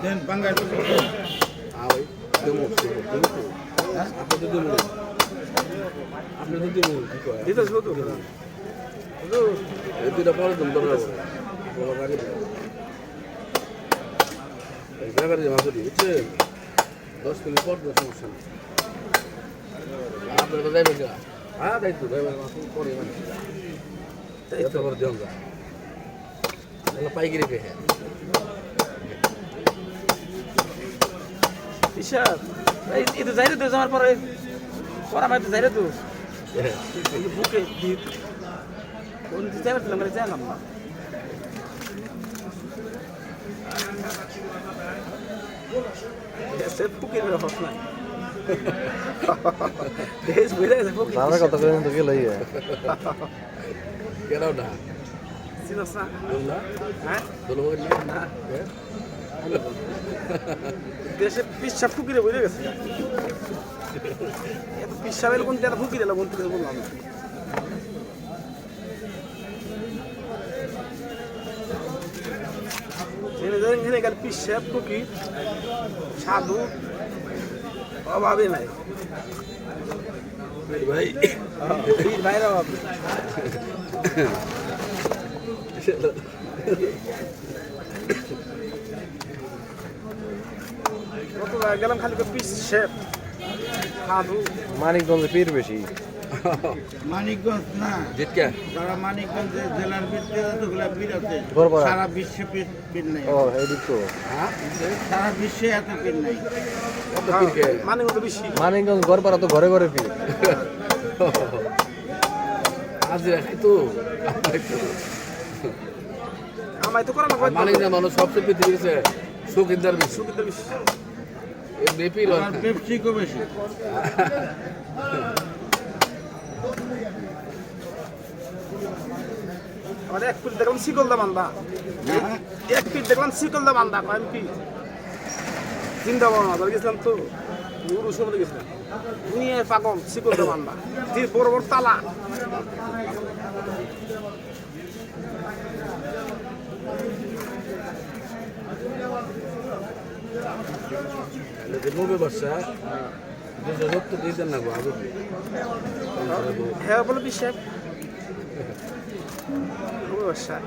দেন বাঙ্গাল ভাই দেবো আপনি তো দেবো কি কয় দিতে শুধু তো এই দুইটা পরে তুমি ধরে রাখো জায়গার জমা করি বুঝছেন 10 মিনিট পর সমস্যা নেই আপনার তো যাইবেন গা হ্যাঁ দায়িত্ব যাইবেন পরে মানে এত করে দিও গা তাহলে পাইকারি পেয়ে হিসাব এই তো যাই রে তো যাওয়ার পরে পড়া মাইতে যাই রে তো বুকে কোন দিতে পারছিলাম মানে জানলাম না সে ফুকের হস নাই দেশ বুঝে গেছে ফুকে আমরা কত করে তো গেল ইয়ে কেন না সিনস না না হ্যাঁ বলো না দেশে পিসা ফুকিরে বুঝে গেছে এত পিসা বেল কোন তেরা ফুকিরে এলো বলতে বললাম এনে গেল পিসা ফুকি সাধু অভাবে নাই ভাই ভাইরা অভাব কত গেলাম খালি পিস শেপ সাধু মানিকগঞ্জে পীর বেশি মানিকগঞ্জ না জিতকে যারা মানিকগঞ্জ জেলার ভিতরে যতগুলো বীর আছে গড়পাড়া। সারা বিশ্বে বীর নাই ও এদিক তো হ্যাঁ সারা বিশ্বে এত বীর নাই কত পিরকে মানে কত বেশি মানিকগঞ্জ গড়পাড়া তো ঘরে ঘরে পীর আজ রাখাই তো আমায় তো করে না মালিক না মানুষ সবচেয়ে পৃথিবীর সুখিদার বেশি সুবিধা বেশি এমনি আর পেপসিকো বেশি আমার এক পিঠ দেখলাম শিকলদা বান্ধা এক পিঠ দেখলাম শিকলদা বান্ধা কয়েন কি চিন্তা ভাবনা ধরে গেছিলাম তো গুরু সমুদ্রে গেছিলাম দুনিয়ার পাগল শিকলদা বান্ধা যে বড় বড় তালা নবে বাসা 270 দিয়ে দেন না গো আগে হ্যাঁ বলে বিশ্বাস ব্যবসা